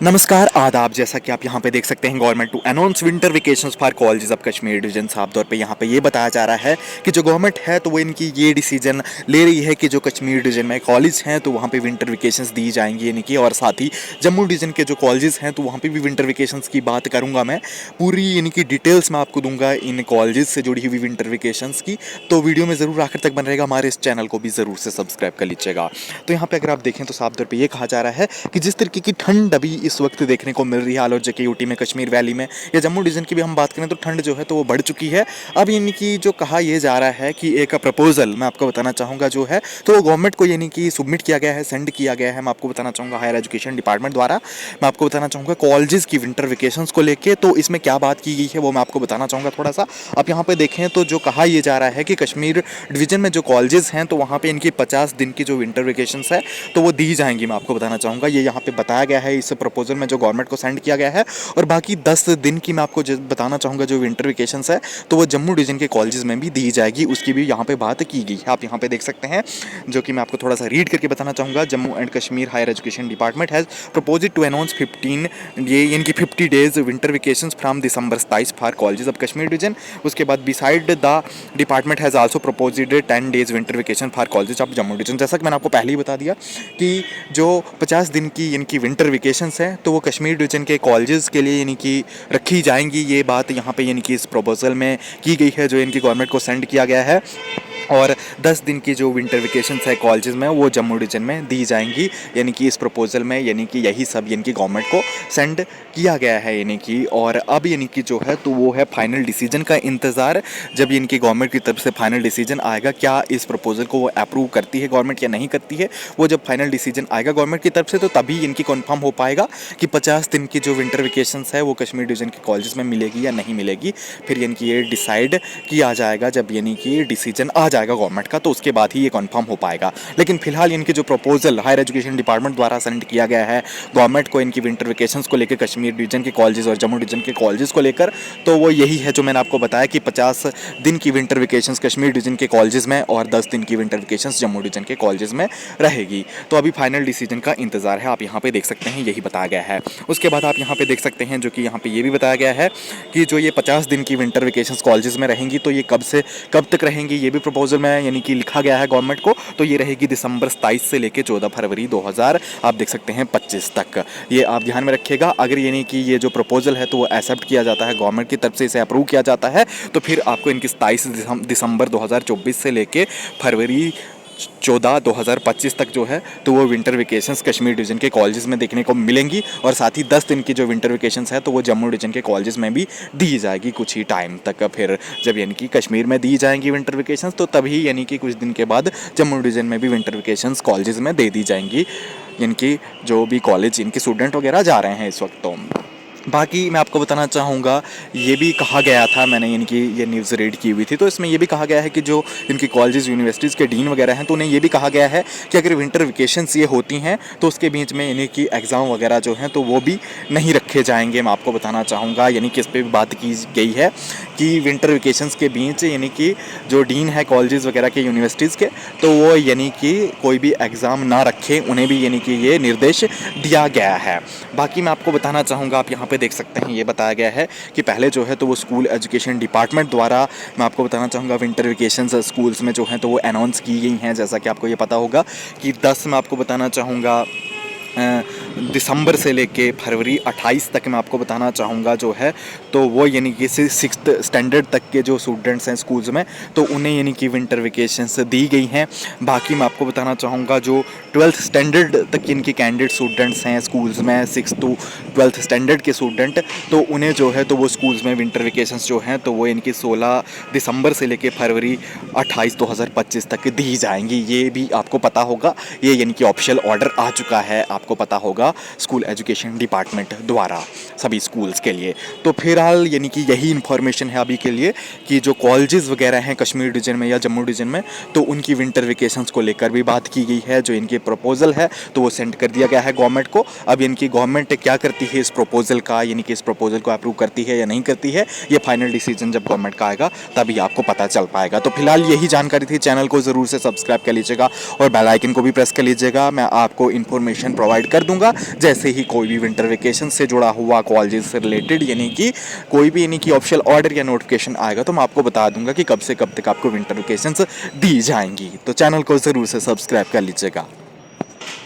नमस्कार आदाब। जैसा कि आप यहाँ पे देख सकते हैं, government to announce winter vacations for colleges of Kashmir division. साफ तौर पे यहाँ पे ये बताया जा रहा है कि जो गवर्नमेंट है तो वो इनकी ये डिसीजन ले रही है कि जो कश्मीर डिवीजन में कॉलेज हैं तो वहाँ पे विंटर वेकेशंस दी जाएंगी यानी कि, और साथ ही जम्मू डिवीजन के जो कॉलेजेस हैं तो वहाँ पे भी विंटर वेकेशंस की बात करूँगा मैं। पूरी यानी कि डिटेल्स मैं आपको दूंगा इन कॉलेजेस से जुड़ी हुई विंटर वेकेशंस की। तो वीडियो में ज़रूर आखिर तक बन रहेगा, हमारे इस चैनल को भी ज़रूर से सब्सक्राइब कर लीजिएगा। तो यहाँ पे अगर आप देखें तो साफ तौर पर ये कहा जा रहा है कि जिस तरीके की ठंड अभी इस वक्त देखने को मिल रही है आलोच के यूटी में, कश्मीर वैली में या जम्मू डिवीजन की भी हम बात करें तो ठंड जो है तो वो बढ़ चुकी है। अब यानी कि जो कहा यह जा रहा है कि एक प्रपोजल मैं आपको बताना चाहूँगा जो है तो वो गवर्नमेंट को यानी कि सबमिट किया गया है, सेंड किया गया है। मैं आपको बताना चाहूँगा हायर एजुकेशन डिपार्टमेंट द्वारा। मैं आपको बताना चाहूँगा कॉलेजेस की विंटर वेकेशंस को लेके, तो इसमें क्या बात की गई है वो मैं आपको बताना चाहूँगा थोड़ा सा। आप यहाँ पे देखें तो जो कहा यह जा रहा है कि कश्मीर डिवीजन में जो कॉलेजेस हैं तो वहाँ पे इनकी 50 दिन की जो विंटर वेकेशंस है तो वो दी जाएंगी। मैं आपको बताना चाहूँगा ये यहाँ पे बताया गया है इस प्रपोजल में जो गवर्नमेंट को सेंड किया गया है। और बाकी 10 दिन की मैं आपको बताना चाहूँगा जो विंटर वेकेशंस है तो वो जम्मू डिवीजन के कॉलेजेस में भी दी जाएगी, उसकी भी यहाँ पे बात की गई है। आप यहाँ पे देख सकते हैं जो कि मैं आपको थोड़ा सा रीड करके बताना चाहूँगा। Jammu and Kashmir higher education department has proposed to announce 15 ये इनकी 50 days winter vacations from December 27 for colleges of Kashmir division. उसके बाद beside the department has also proposed 10 days winter vacation for colleges of Jammu division. जैसा कि मैंने आपको पहले ही बता दिया कि जो 50 दिन की इनकी विंटर वेकेशंस हैं तो वो कश्मीर डिवीजन के कॉलेजेस के लिए यानी कि रखी जाएंगी। ये बात यहाँ पे यानी कि इस प्रपोजल में की गई है जो इनकी गवर्नमेंट को सेंड किया गया है। और 10 दिन की जो विंटर वेकेशंस है कॉलेजेस में वो जम्मू डिवीजन में दी जाएंगी यानी कि इस प्रपोजल में, यानी कि यही सब यानी कि गवर्नमेंट को सेंड किया गया है यानी कि। और अब यानी कि जो है तो वो है फाइनल डिसीजन का इंतज़ार। जब इनकी गवर्नमेंट की तरफ से फाइनल डिसीजन आएगा, क्या इस प्रपोजल को वो अप्रूव करती है गवर्नमेंट या नहीं करती है, वो जब फाइनल डिसीजन आएगा गवर्नमेंट की तरफ से तो तभी इनकी कन्फर्म हो पाएगा कि 50 दिन की जो विंटर वेकेशंस है वो कश्मीर डिवीजन के कॉलेजेस में मिलेगी या नहीं मिलेगी। फिर यानी कि ये डिसाइड किया जाएगा जब यानी कि डिसीजन आ जाएगा गवर्नमेंट का, तो उसके बाद ही ये कंफर्म हो पाएगा। लेकिन फिलहाल इनके जो प्रपोजल हायर एजुकेशन डिपार्टमेंट द्वारा सेंड किया गया है गवर्नमेंट को इनकी विंटर वेकेशंस को लेकर कश्मीर डिवीजन के कॉलेजेस और जम्मू डिवीजन के कॉलेजेस को लेकर, तो वो यही है जो मैंने आपको बताया कि 50 दिन की विंटर वेकेशंस कश्मीर डिवीजन के कॉलेजेस में और 10 दिन की विंटर वेकेशंस जम्मू डिवीजन के कॉलेजेस में रहेगी। तो अभी फाइनल डिसीजन का इंतजार है, आप यहाँ पे देख सकते हैं यही बताया गया है। उसके बाद आप यहाँ पे देख सकते हैं जो कि यहाँ पे ये भी बताया गया है कि जो ये 50 दिन की विंटर वेकेशंस कॉलेजेस में रहेंगी तो ये कब से कब तक रहेंगी, ये भी प्रपोजल में यानी कि लिखा गया है गवर्नमेंट को। तो ये रहेगी दिसंबर 27 से लेकर 14 फरवरी 2000 आप देख सकते हैं 25 तक। ये आप ध्यान में रखिएगा। अगर यानी कि ये जो प्रपोजल है तो वो एक्सेप्ट किया जाता है गवर्नमेंट की तरफ से, इसे अप्रूव किया जाता है, तो फिर आपको इनकी 27 दिसंबर 2024 से लेके फरवरी 14 2025 तक जो है तो वो विंटर वेकेशंस कश्मीर डिवीजन के कॉलेजेस में देखने को मिलेंगी। और साथ ही 10 दिन की जो विंटर वेकेशंस है तो वो जम्मू डिवीजन के कॉलेजेस में भी दी जाएगी कुछ ही टाइम तक। फिर जब यानी कि कश्मीर में दी जाएंगी विंटर वेकेशंस तो तभी यानी कि कुछ दिन के बाद जम्मू डिवीजन में भी विंटर वेकेशंस कॉलेजेस में दे दी जाएंगी, इनकी जो भी कॉलेज इनके स्टूडेंट वगैरह जा रहे हैं इस वक्त। तो बाकी मैं आपको बताना चाहूँगा ये भी कहा गया था, मैंने इनकी ये न्यूज़ रीड की हुई थी, तो इसमें ये भी कहा गया है कि जो इनकी कॉलेजेस यूनिवर्सिटीज़ के डीन वगैरह हैं तो उन्हें ये भी कहा गया है कि अगर विंटर वेकेशंस ये होती हैं तो उसके बीच में यानी कि एग्ज़ाम वगैरह जो हैं तो वो भी नहीं रखे जाएंगे। मैं आपको बताना चाहूँगा यानी कि इस पर भी बात की गई है कि विंटर वेकेशंस के बीच यानी कि जो डीन है कॉलेजेस वगैरह के यूनिवर्सिटीज़ के तो वो यानी कि कोई भी एग्ज़ाम ना रखे, उन्हें भी यानी कि ये निर्देश दिया गया है। बाकी मैं आपको बताना चाहूँगा आप यहाँ पे देख सकते हैं ये बताया गया है कि पहले जो है तो वो स्कूल एजुकेशन डिपार्टमेंट द्वारा मैं आपको बताना चाहूँगा विंटर वेकेशंस स्कूल्स में जो हैं तो वो अनाउंस की गई हैं। जैसा कि आपको ये पता होगा कि 10 मैं आपको बताना चाहूँगा दिसंबर से लेके फरवरी 28 तक मैं आपको बताना चाहूँगा जो है तो वो यानी कि 6th स्टैंडर्ड तक के जो स्टूडेंट्स हैं स्कूल्स में तो उन्हें यानी कि विंटर वेकेशंस दी गई हैं। बाकी मैं आपको बताना चाहूँगा जो 12th स्टैंडर्ड तक इनके कैंडिडेट स्टूडेंट्स हैं स्कूल्स में 6 to 12th स्टैंडर्ड के स्टूडेंट, तो उन्हें जो है तो वो स्कूल्स में विंटर वेकेशंस जो हैं तो वो इनकी 16 दिसंबर से लेके फरवरी 28 2025 तक दी जाएंगी। ये भी आपको पता होगा, ये यानी कि ऑफिशियल ऑर्डर आ चुका है, आपको पता होगा स्कूल एजुकेशन डिपार्टमेंट द्वारा सभी स्कूल्स के लिए। तो फिलहाल यानी कि यही इन्फॉर्मेशन है अभी के लिए कि जो कॉलेजेस वगैरह हैं कश्मीर डिवीजन में या जम्मू डिवीजन में तो उनकी विंटर वेकेशंस को लेकर भी बात की गई है। जो इनके प्रपोजल है तो वो सेंड कर दिया गया है गवर्नमेंट को। अब इनकी गवर्नमेंट क्या करती है इस प्रपोजल का, यानी कि इस प्रपोजल को अप्रूव करती है या नहीं करती है, ये फाइनल डिसीजन जब गवर्नमेंट का आएगा तभी आपको पता चल पाएगा। तो फिलहाल यही जानकारी थी, चैनल को ज़रूर से सब्सक्राइब कर लीजिएगा और बेल आइकन को भी प्रेस कर लीजिएगा। मैं आपको इन्फॉर्मेशन प्रोवाइड कर दूंगा जैसे ही कोई भी विंटर वेकेशन से जुड़ा हुआ कॉलेज से रिलेटेड यानी कि कोई भी यानी कि ऑफिशियल ऑर्डर या नोटिफिकेशन आएगा तो मैं आपको बता दूंगा कि कब से कब तक आपको विंटर वेकेशंस दी जाएंगी। तो चैनल को ज़रूर से सब्सक्राइब कर लीजिएगा।